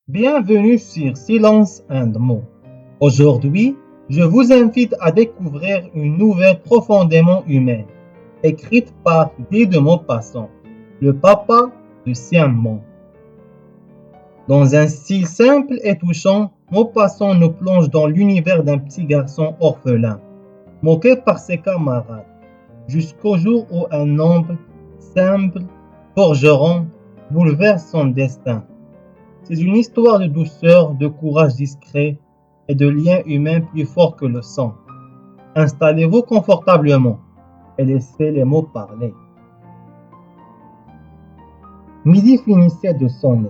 Bienvenue sur Silence and Mots. Aujourd'hui, je vous invite à découvrir une nouvelle profondément humaine, écrite par Guy de Maupassant, le papa de Siam. Dans un style simple et touchant, Maupassant nous plonge dans l'univers d'un petit garçon orphelin, moqué par ses camarades, jusqu'au jour où un homme simple, forgeron, bouleverse son destin. C'est une histoire de douceur, de courage discret et de liens humains plus forts que le sang. Installez-vous confortablement et laissez les mots parler. Midi finissait de sonner.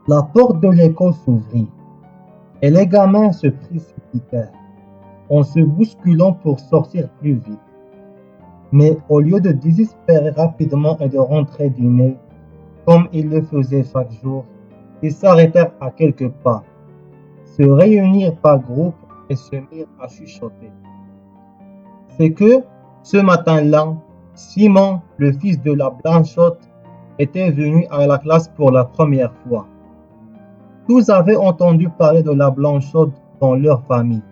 La porte de l'école s'ouvrit et les gamins se précipitèrent en se bousculant pour sortir plus vite. Mais au lieu de désespérer rapidement et de rentrer dîner, comme ils le faisaient chaque jour, ils s'arrêtèrent à quelques pas, se réunirent par groupe et se mirent à chuchoter. C'est que, ce matin-là, Simon, le fils de la Blanchotte, était venu à la classe pour la première fois. Tous avaient entendu parler de la Blanchotte dans leur famille,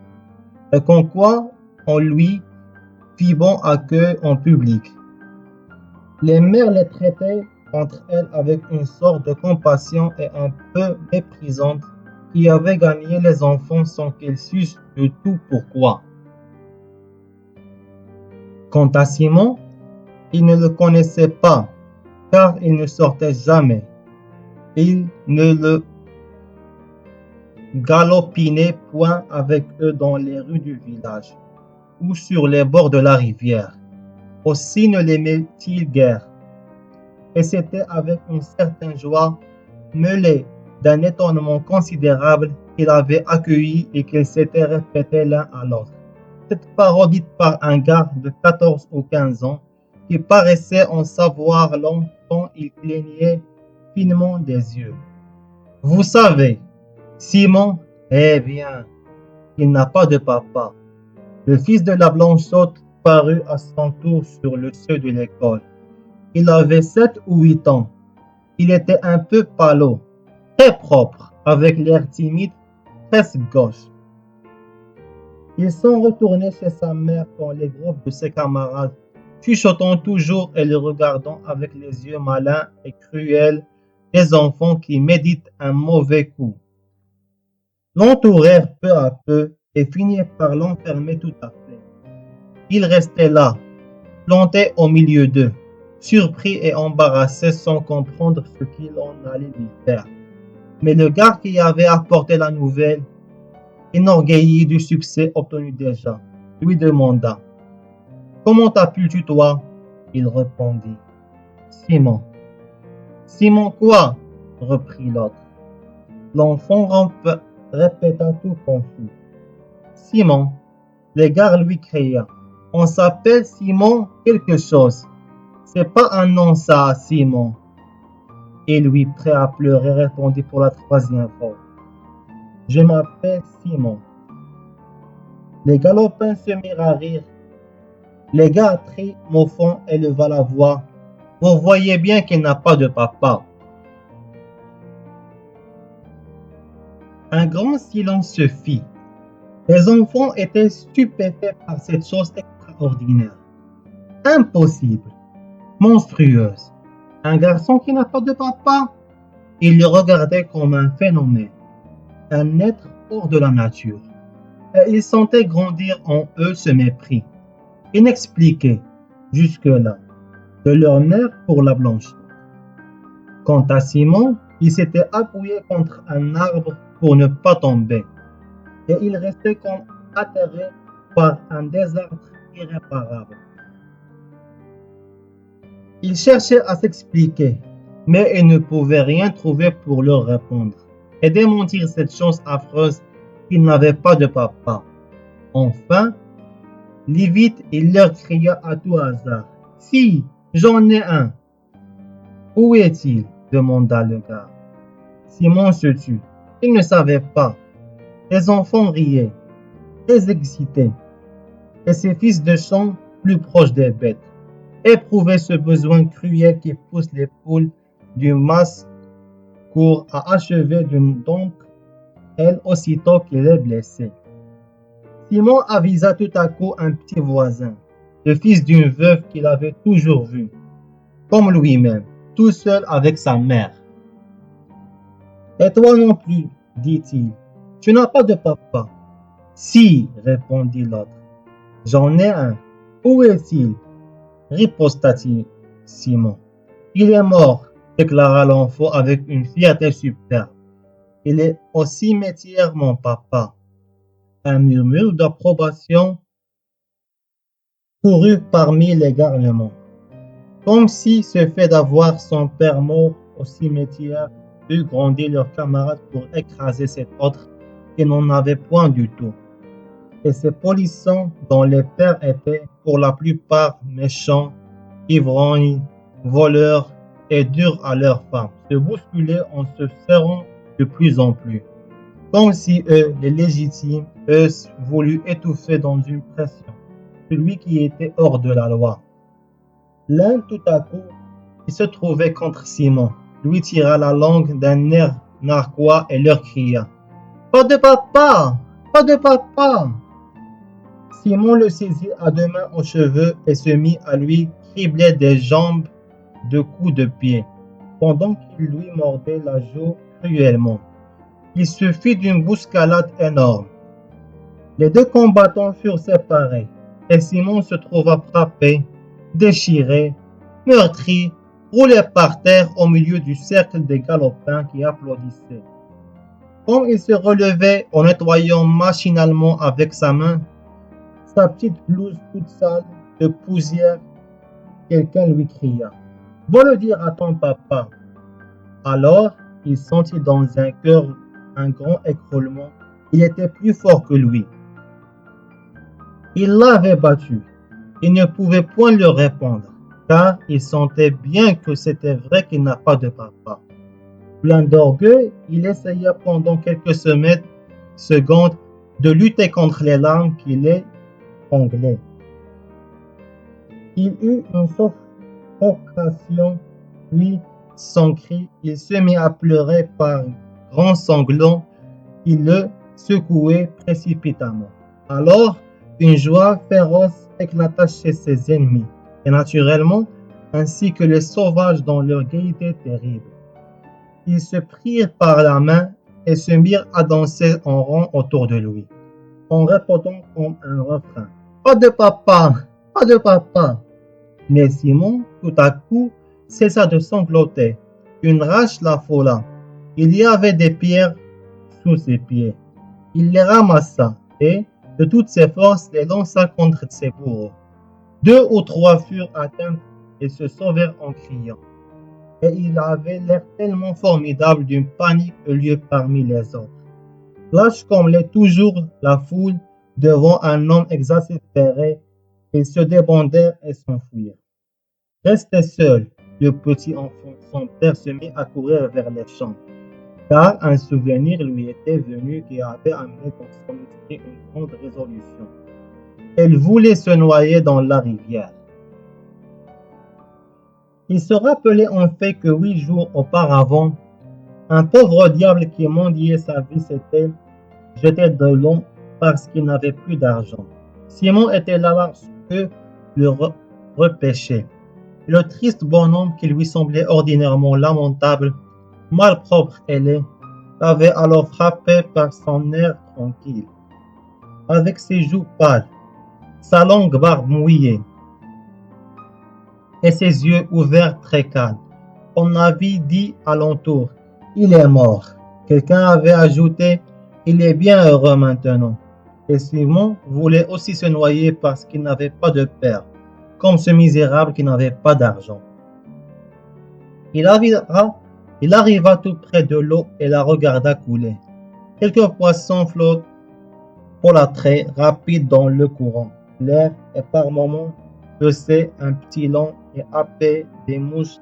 et qu'en quoi on lui fit bon accueil en public. Les mères les traitaient entre elles avec une sorte de compassion et un peu méprisante qui avait gagné les enfants sans qu'ils sussent du tout pourquoi. Quant à Simon, il ne le connaissait pas, car il ne sortait jamais. Il ne le galopinait point avec eux dans les rues du village ou sur les bords de la rivière. Aussi ne l'aimait-il guère. Et c'était avec une certaine joie, mêlée d'un étonnement considérable, qu'il avait accueilli et qu'ils s'étaient répétés l'un à l'autre. Cette parole dite par un gars de 14 ou 15 ans, qui paraissait en savoir long tant il clignait finement des yeux. Vous savez, Simon, eh bien, il n'a pas de papa. Le fils de la Blanchotte parut à son tour sur le seuil de l'école. Il avait 7 ou 8 ans. Il était un peu pâle, très propre, avec l'air timide, presque gauche. Ils sont retournés chez sa mère dans les groupes de ses camarades, chuchotant toujours et le regardant avec les yeux malins et cruels des enfants qui méditent un mauvais coup. L'entourèrent peu à peu et finirent par l'enfermer tout à fait. Il restait là, planté au milieu d'eux, surpris et embarrassé sans comprendre ce qu'il en allait lui faire. Mais le gars qui avait apporté la nouvelle, enorgueilli du succès obtenu déjà, lui demanda « Comment t'as pu tutoyer ?» Il répondit « Simon. »« Simon quoi ?» reprit l'autre. L'enfant répéta tout confus. « Simon. » Le gars lui cria « On s'appelle Simon quelque chose. C'est pas un nom ça, Simon. » Et lui, prêt à pleurer, répondit pour la troisième fois. « Je m'appelle Simon. » Les galopins se mirent à rire. Les gars prit au fond et leva la voix. « Vous voyez bien qu'il n'a pas de papa. » Un grand silence se fit. Les enfants étaient stupéfaits par cette chose extraordinaire. Impossible. Monstrueuse. Un garçon qui n'a pas de papa. Ils le regardaient comme un phénomène, un être hors de la nature. Et ils sentaient grandir en eux ce mépris, inexpliqué jusque-là, de leur mère pour la Blanche. Quant à Simon, il s'était appuyé contre un arbre pour ne pas tomber, et il restait comme atterré par un désastre irréparable. Il cherchait à s'expliquer, mais il ne pouvait rien trouver pour leur répondre et démentir cette chose affreuse qu'il n'avait pas de papa. Enfin, livide, il leur cria à tout hasard « Si, j'en ai un !»« Où est-il » demanda le gars. Simon se tut. Il ne savait pas. Les enfants riaient, très excités, et ses fils de champ, plus proches des bêtes, éprouvaient ce besoin cruel qui pousse les poules du mas court à achever d'une donc elle aussitôt qu'il est blessé. Simon avisa tout à coup un petit voisin, le fils d'une veuve qu'il avait toujours vu, comme lui-même, tout seul avec sa mère. Et toi non plus, dit-il, tu n'as pas de papa. Si, répondit l'autre, j'en ai un. Où est-il? Riposta-t-il Simon. Il est mort, déclara l'enfant avec une fierté superbe. Il est au cimetière, mon papa. Un murmure d'approbation courut parmi les garnements, comme si ce fait d'avoir son père mort au cimetière eût grondé leurs camarades pour écraser cet autre qui n'en avait point du tout. Et ces polissons dont les pères étaient pour la plupart méchants, ivrognes, voleurs et durs à leurs femmes, se bousculaient en se serrant de plus en plus, comme si eux, les légitimes, eussent voulu étouffer dans une pression celui qui était hors de la loi. L'un tout à coup, qui se trouvait contre Simon, lui tira la langue d'un air narquois et leur cria « Pas de papa! Pas de papa !» Simon le saisit à deux mains aux cheveux et se mit à lui cribler des jambes de coups de pied, pendant qu'il lui mordait la joue cruellement. Il se fit d'une bousculade énorme. Les deux combattants furent séparés, et Simon se trouva frappé, déchiré, meurtri, roulé par terre au milieu du cercle des galopins qui applaudissaient. Comme il se relevait en nettoyant machinalement avec sa main sa petite blouse toute sale de poussière, quelqu'un lui cria « Va le dire à ton papa !» Alors, il sentit dans un cœur un grand écroulement. Il était plus fort que lui. Il l'avait battu. Il ne pouvait point lui répondre, car il sentait bien que c'était vrai qu'il n'a pas de papa. Plein d'orgueil, il essaya pendant quelques secondes de lutter contre les larmes qui l'étranglaient. Il eut une suffocation, puis, sans cri, il se mit à pleurer par grands sanglots qui le secouaient précipitamment. Alors, une joie féroce éclata chez ses ennemis, et naturellement, ainsi que les sauvages dans leur gaieté terrible. Ils se prirent par la main et se mirent à danser en rond autour de lui, en répondant comme un refrain « Pas de papa! Pas de papa !» Mais Simon, tout à coup, cessa de sangloter. Une rage l'affola. Il y avait des pierres sous ses pieds. Il les ramassa et, de toutes ses forces, les lança contre ses bourreaux. 2 ou 3 furent atteints et se sauvèrent en criant. Et il avait l'air tellement formidable d'une panique eut lieu parmi les autres. Lâche comme l'est toujours la foule devant un homme exaspéré, ils se débandèrent et s'enfuirent. Resté seul, le petit enfant, son père se mit à courir vers les champs, car un souvenir lui était venu qui avait amené dans son esprit une grande résolution. Elle voulait se noyer dans la rivière. Il se rappelait en fait que 8 jours auparavant, un pauvre diable qui mendiait sa vie s'était jeté de l'eau parce qu'il n'avait plus d'argent. Simon était là lorsque le repêchait. Le triste bonhomme qui lui semblait ordinairement lamentable, malpropre et laid, l'avait alors frappé par son air tranquille. Avec ses joues pâles, sa longue barbe mouillée et ses yeux ouverts très calmes, on avait dit alentour « Il est mort ». Quelqu'un avait ajouté « Il est bien heureux maintenant ». Et Simon voulait aussi se noyer parce qu'il n'avait pas de père, comme ce misérable qui n'avait pas d'argent. Il arriva tout près de l'eau et la regarda couler. Quelques poissons flottent folâtraient, rapides dans le courant. L'air est par moments haussé un petit long et happé des mouches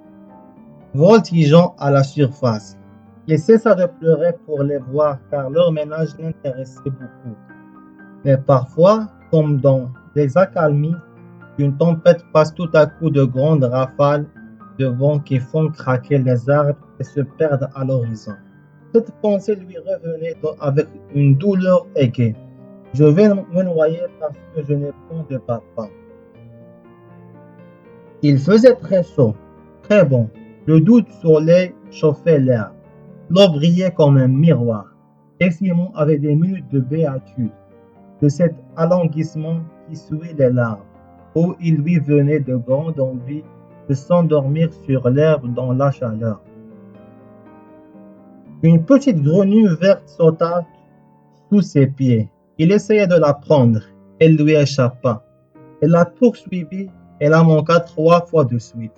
voltigeant à la surface. Il cessa de pleurer pour les voir car leur ménage l'intéressait beaucoup. Mais parfois, comme dans les accalmies, une tempête passe tout à coup de grandes rafales de vent qui font craquer les arbres et se perdre à l'horizon. Cette pensée lui revenait avec une douleur aiguë. Je vais me noyer parce que je n'ai point de papa. Il faisait très chaud, très bon. Le doux soleil chauffait l'air. L'eau brillait comme un miroir. Et Simon avait des minutes de béatitude, de cet alanguissement qui souillait les larmes, où il lui venait de grande envie de s'endormir sur l'herbe dans la chaleur. Une petite grenouille verte sauta sous ses pieds. Il essaya de la prendre. Elle lui échappa. Elle la poursuivit et la manqua 3 fois de suite.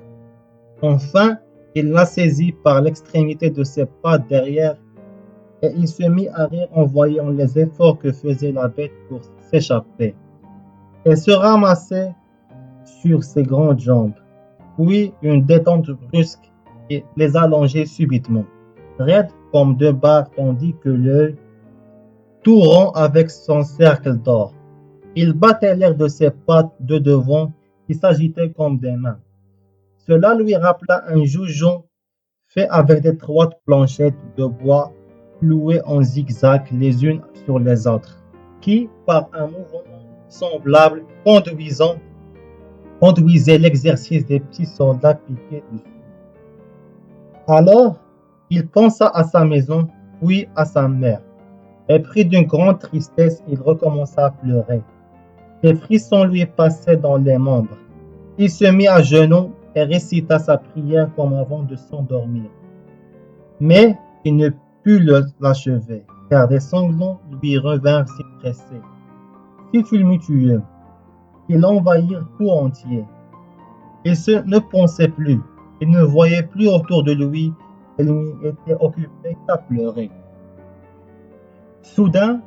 Enfin, il la saisit par l'extrémité de ses pattes derrière et il se mit à rire en voyant les efforts que faisait la bête pour s'échapper. Elle se ramassait sur ses grandes jambes, puis une détente brusque les allongeait subitement, raides comme 2 barres tandis que l'œil, tout rond avec son cercle d'or. Il battait l'air de ses pattes de devant qui s'agitaient comme des mains. Cela lui rappela un joujon fait avec d'étroites planchettes de bois clouées en zigzag les unes sur les autres, qui, par un mouvement semblable, conduisait l'exercice des petits soldats piqués dessus. Alors, il pensa à sa maison, puis à sa mère, et pris d'une grande tristesse, il recommença à pleurer. Des frissons lui passaient dans les membres. Il se mit à genoux et récita sa prière comme avant de s'endormir. Mais il ne put l'achever, car des sanglots lui revinrent si pressés, si tumultueux, qu'ils l'envahirent tout entier. Il ne pensait plus, il ne voyait plus autour de lui, et lui était occupé qu'à pleurer. Soudain,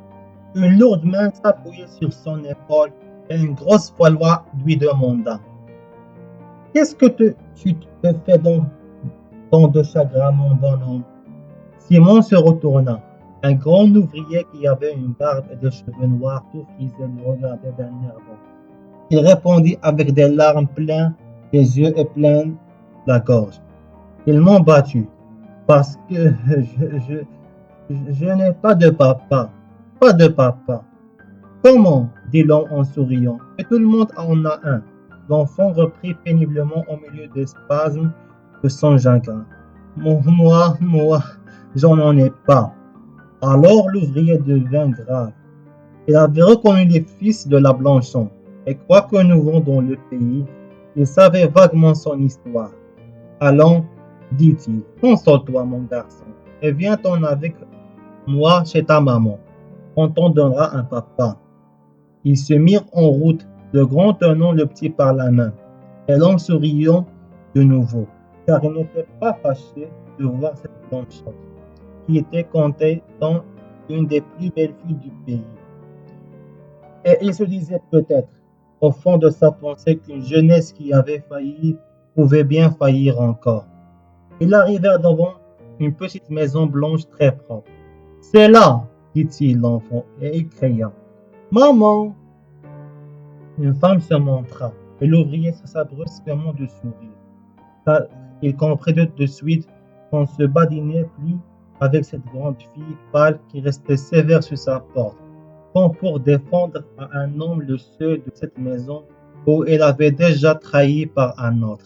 une lourde main s'appuyait sur son épaule et une grosse voix lui demanda: « Qu'est-ce que tu te fais donc tant de chagrin, mon bonhomme ?» Simon se retourna. Un grand ouvrier qui avait une barbe et des cheveux noirs tout frisés le regardait d'un air bon. Il répondit avec des larmes pleines les yeux et pleines la gorge: « Ils m'ont battu parce que je n'ai pas de papa. Pas de papa. » « Comment ?» dit l'homme en souriant. « Et tout le monde en a un. » L'enfant reprit péniblement au milieu des spasmes de son chagrin. « Moi, j'en ai pas. » Alors l'ouvrier devint grave. Il avait reconnu les fils de la Blanchon, et quoique nouveau dans le pays, il savait vaguement son histoire. « Allons, dit-il, console-toi, mon garçon, et viens-t'en avec moi chez ta maman. On t'en donnera un papa. » Ils se mirent en route, le grand tenant le petit par la main, et l'homme souriant de nouveau, car il n'était pas fâché de voir cette Blanchon, qui était comptée dans une des plus belles filles du pays. Et il se disait peut-être, au fond de sa pensée, qu'une jeunesse qui avait failli pouvait bien faillir encore. Ils arrivèrent devant une petite maison blanche très propre. « C'est là !» dit-il l'enfant, et il cria: « Maman !» Une femme se montra, et l'ouvrier cessa brusquement de sourire, car il comprit de suite qu'on ne se badinait plus avec cette grande fille pâle qui restait sévère sur sa porte, comme pour défendre à un homme le seuil de cette maison où elle avait déjà trahi par un autre.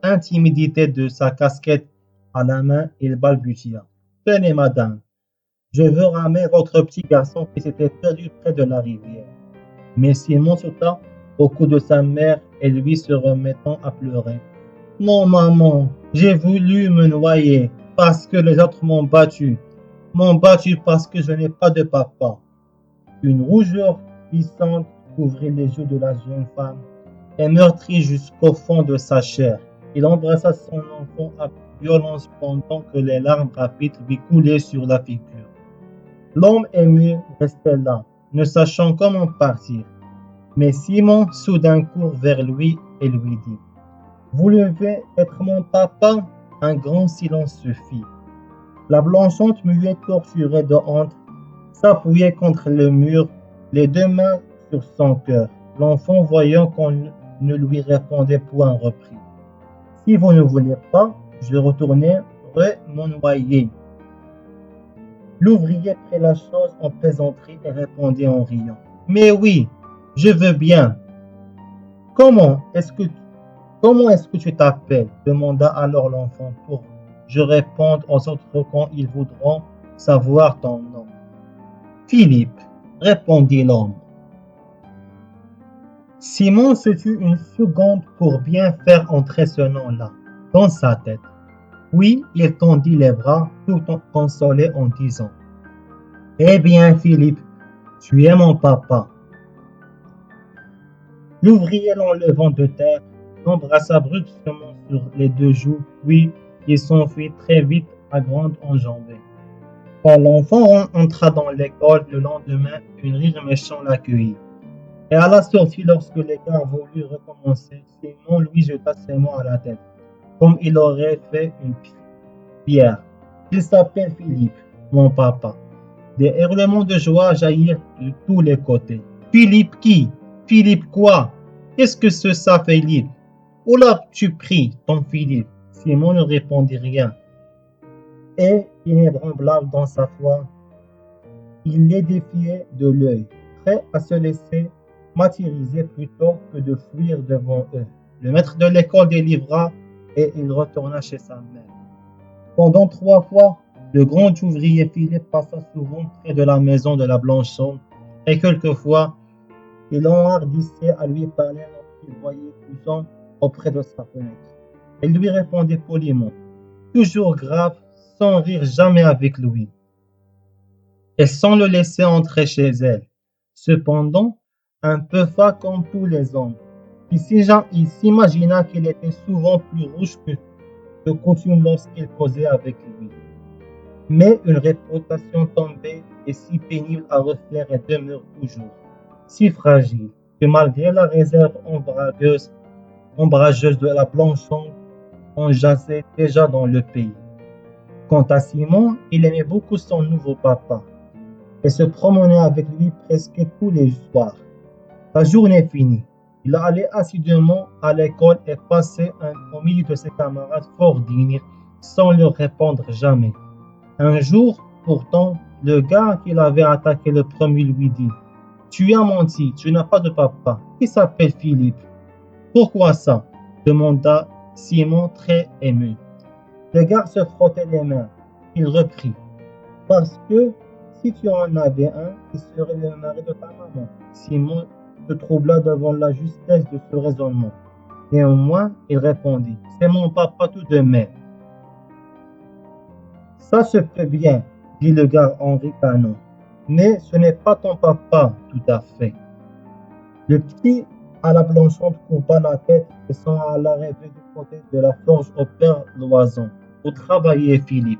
Intimidé de sa casquette à la main, il balbutia: « Tenez, madame, je veux ramener votre petit garçon qui s'était perdu près de la rivière. » Mais Simon sauta au cou de sa mère et lui se remettant à pleurer: « Non, maman, j'ai voulu me noyer parce que les autres m'ont battu parce que je n'ai pas de papa. » Une rougeur puissante couvrit les yeux de la jeune femme et meurtrit jusqu'au fond de sa chair. Il embrassa son enfant à violence pendant que les larmes rapides lui coulaient sur la figure. L'homme ému restait là, ne sachant comment partir. Mais Simon soudain court vers lui et lui dit: « Vous devez être mon papa ?» Un grand silence se fit. La Blanchante, muette, torturée de honte, s'appuyait contre le mur, les 2 mains sur son cœur. L'enfant, voyant qu'on ne lui répondait point, reprit: « Si vous ne voulez pas, je vais retourner pourrais m'en noyer. L'ouvrier prit la chose en plaisanterie et répondit en riant. Mais oui, je veux bien. Comment est-ce que Comment est-ce que tu t'appelles demanda alors l'enfant pour je réponde aux autres quand ils voudront savoir ton nom. Philippe, répondit l'homme. Simon se tut une seconde pour bien faire entrer ce nom-là dans sa tête. Puis il tendit les bras tout consolé en disant « Eh bien, Philippe, tu es mon papa. » L'ouvrier l'enlevant de terre, l'embrassa brusquement sur les deux joues, puis il s'enfuit très vite à grande enjambée. Quand l'enfant entra dans l'école le lendemain, une rire méchant l'accueillit. Et à la sortie, lorsque les gars voulurent recommencer, Simon lui jeta ses mots à la tête, comme il aurait fait une pierre. Il s'appelle Philippe, mon papa. Des hurlements de joie jaillirent de tous les côtés. Philippe qui? Philippe quoi? Qu'est-ce que c'est ça, Philippe? Où l'as-tu pris, ton Philippe? Simon ne répondit rien. Et, inébranlable dans sa foi, il les défiait de l'œil, prêt à se laisser martyriser plutôt que de fuir devant eux. Le maître de l'école délivra et il retourna chez sa mère. Pendant 3 fois, le grand ouvrier Philippe passa souvent près de la maison de la Blanchonne et quelquefois, il enhardissait à lui parler lorsqu'il voyait Toussaint auprès de sa fenêtre. Elle lui répondait poliment, toujours grave, sans rire jamais avec lui, et sans le laisser entrer chez elle. Cependant, un peu fat comme tous les hommes, il s'imagina qu'il était souvent plus rouge que de coutume lorsqu'il causait avec lui. Mais une réputation tombée est si pénible à refaire et demeure toujours si fragile que malgré la réserve ombrageuse de la Blanchonne, on jasait déjà dans le pays. Quant à Simon, il aimait beaucoup son nouveau papa et se promenait avec lui presque tous les soirs. La journée finie, il allait assidûment à l'école et passait au milieu de ses camarades fort dignes sans leur répondre jamais. Un jour, pourtant, le gars qui l'avait attaqué le premier lui dit « Tu as menti, tu n'as pas de papa, qui s'appelle Philippe. » « Pourquoi ça ?» demanda Simon très ému. Le gars se frottait les mains. Il reprit « Parce que si tu en avais un, il serait le mari de ta maman. » Simon se troubla devant la justesse de ce raisonnement. Néanmoins, il répondit « C'est mon papa tout de même. » Ça se peut bien, dit le gars en ricanant, mais ce n'est pas ton papa tout à fait. Le petit à la Blanchonne coupa la tête et s'en alla rêver du côté de la forge au père Loison, où travaillait Philippe.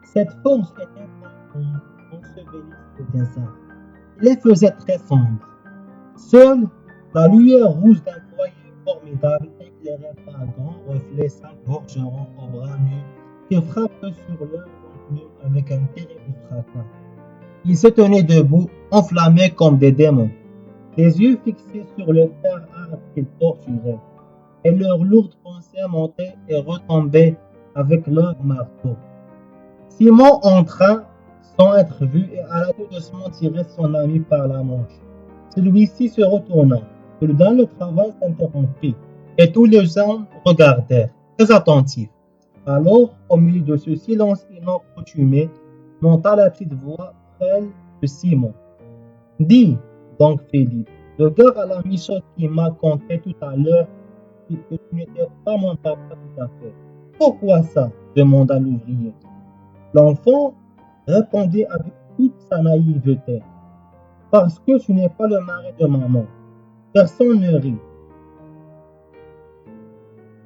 Cette forge était ensevelie sous des arbres. Il les faisait très sombres. Seule la lueur rouge d'un foyer formidable éclairait par un grand reflet 5 forgerons aux bras nus qui frappaient sur leur enclume avec un terrible fracas. Ils se tenaient debout, enflammés comme des démons, les yeux fixés sur le fer art qu'ils torturaient, et leurs lourdes pensées montaient et retombaient avec leur marteau. Simon entra sans être vu et alla tout doucement tirer son ami par la manche. Celui-ci se retourna. Soudain, le travail s'interrompit et tous les hommes regardèrent, très attentifs. Alors, au milieu de ce silence inaccoutumé, monta la petite voix frêle de Simon. « Dis donc, Philippe, le gars à la michonne qui m'a conté tout à l'heure que tu n'étais pas mon papa tout à fait. Pourquoi ça ?» demanda l'ouvrier. L'enfant répondit avec toute sa naïveté. « Parce que tu n'es pas le mari de maman. » Personne ne rit.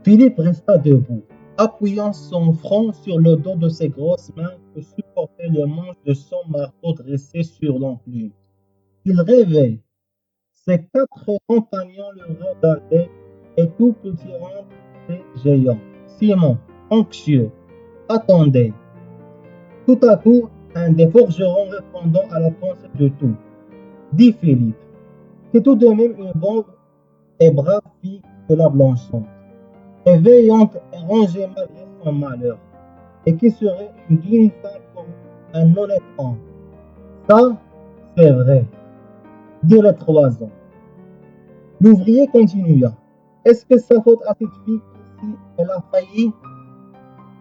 Philippe resta debout, appuyant son front sur le dos de ses grosses mains que supportait le manche de son marteau dressé sur l'enclume. Il rêvait. Ses 4 compagnons le regardaient et tout petit rendait géant. Simon, anxieux, attendait. Tout à coup, un des forgerons répondant à la pensée de tout, dit Philippe, c'est tout de même une bonne et brave fille que la Blanchonne. préveillante et rangée malgré son malheur, et qui serait une digne femme pour un honnête homme. Ça, c'est vrai, dirent les 3 ans. L'ouvrier continua. Est-ce que sa faute à cette fille si elle a failli?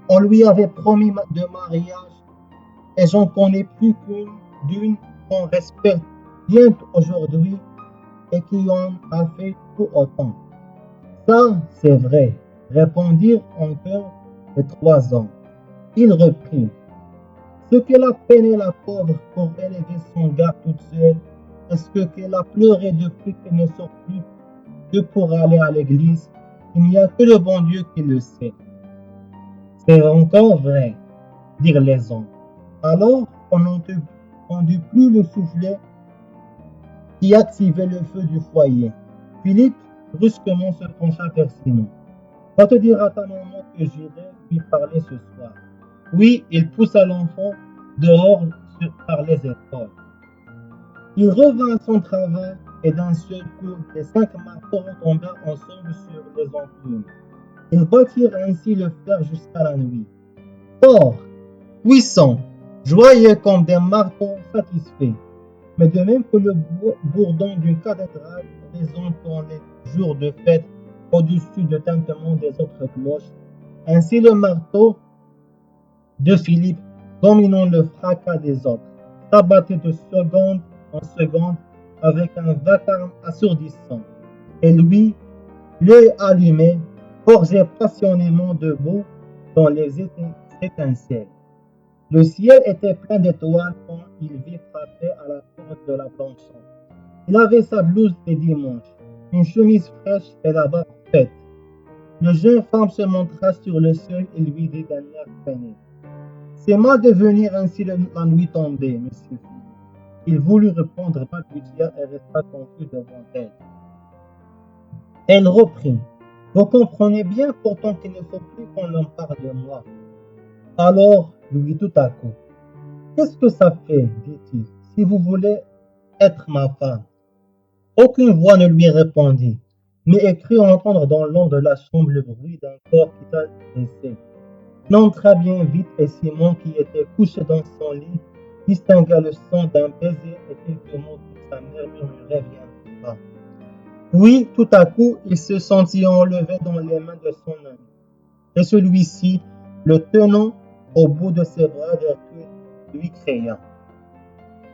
On lui avait promis de mariage et j'en connais plus d'une qu'on respecte bien aujourd'hui et qui en a fait tout autant. Ça, c'est vrai, répondirent encore les 3 ans. Il reprit. Ce qu'elle a peiné la pauvre pour élever son gars toute seule, est-ce qu'elle a pleuré depuis qu'elle ne sort plus que pour aller à l'église? Il n'y a que le bon Dieu qui le sait. C'est encore vrai, dirent les hommes. Alors on n'entendit plus le soufflet qui activait le feu du foyer. Philippe brusquement se pencha vers Simon. Va te dire à ta maman que j'irai lui parler ce soir. Oui, il poussa l'enfant dehors par les épaules. Il revint à son travail et d'un seul coup, les 5 marteaux retombèrent ensemble sur les enclumes. Ils battirent ainsi le fer jusqu'à la nuit. Fort, puissant, joyeux comme des marteaux satisfaits. Mais de même que le bourdon d'une cathédrale résonne dans les jours de fête au-dessus du tintement des autres cloches, ainsi le marteau de Philippe, dominant le fracas des autres, s'abattait de seconde en seconde avec un vacarme assourdissant. Et lui, l'œil allumé, forgeait passionnément debout dans les étincelles. Le ciel était plein d'étoiles quand il vit frapper à la porte de la planchette. Il avait sa blouse des dimanches, une chemise fraîche et la barbe faite. Le jeune femme se montra sur le seuil et lui dit d'un air peiné. C'est mal de venir ainsi la nuit tombée, monsieur. Il voulut répondre balbutia et resta confus devant elle. Elle reprit. Vous comprenez bien pourtant qu'il ne faut plus qu'on en parle de moi. Alors, lui tout à coup. Qu'est-ce que ça fait, dit-il, si vous voulez être ma femme? Aucune voix ne lui répondit, mais elle crut entendre dans l'ombre de la chambre le bruit d'un corps qui s'adressait. Il entra bien vite et Simon, qui était couché dans son lit, distingua le son d'un baiser et quelques mots que sa mère murmurait bien bas. Puis, tout à coup, il se sentit enlevé dans les mains de son ami, et celui-ci, le tenant au bout de ses bras, lui cria.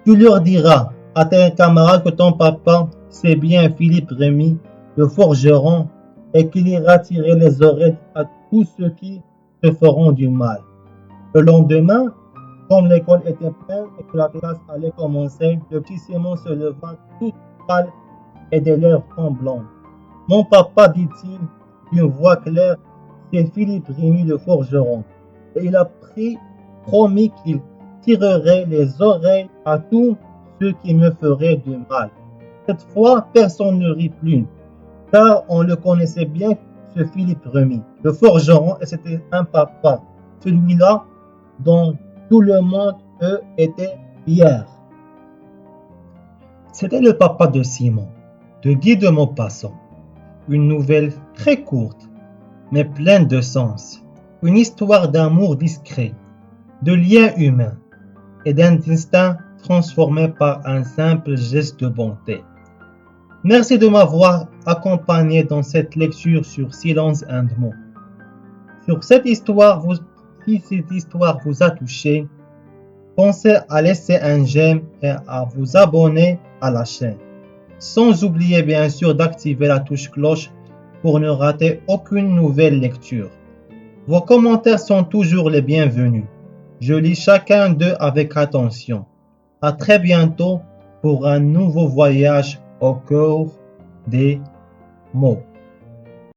Tu leur diras à tes camarades que ton papa, c'est bien Philippe Rémy, le forgeron, et qu'il ira tirer les oreilles à tous ceux qui te feront du mal. Le lendemain, comme l'école était pleine et que la classe allait commencer, le petit Simon se leva tout pâle et des lèvres tremblantes. Mon papa, dit-il d'une voix claire, c'est Philippe Rémy le forgeron, et il a promis qu'il tirerait les oreilles à tous ceux qui me feraient du mal. Cette fois, personne ne rit plus, car on le connaissait bien, ce Philippe Rémy, le forgeron, et c'était un papa, celui-là dont tout le monde, eux, était fier. C'était le papa de Simon, de Guy de Maupassant. Une nouvelle très courte, mais pleine de sens. Une histoire d'amour discret, de liens humains et d'un destin transformé par un simple geste de bonté. Merci de m'avoir accompagné dans cette lecture sur Silence and Mots. Si cette histoire vous a touché, pensez à laisser un j'aime et à vous abonner à la chaîne. Sans oublier bien sûr d'activer la touche cloche pour ne rater aucune nouvelle lecture. Vos commentaires sont toujours les bienvenus. Je lis chacun d'eux avec attention. À très bientôt pour un nouveau voyage au cœur des mots.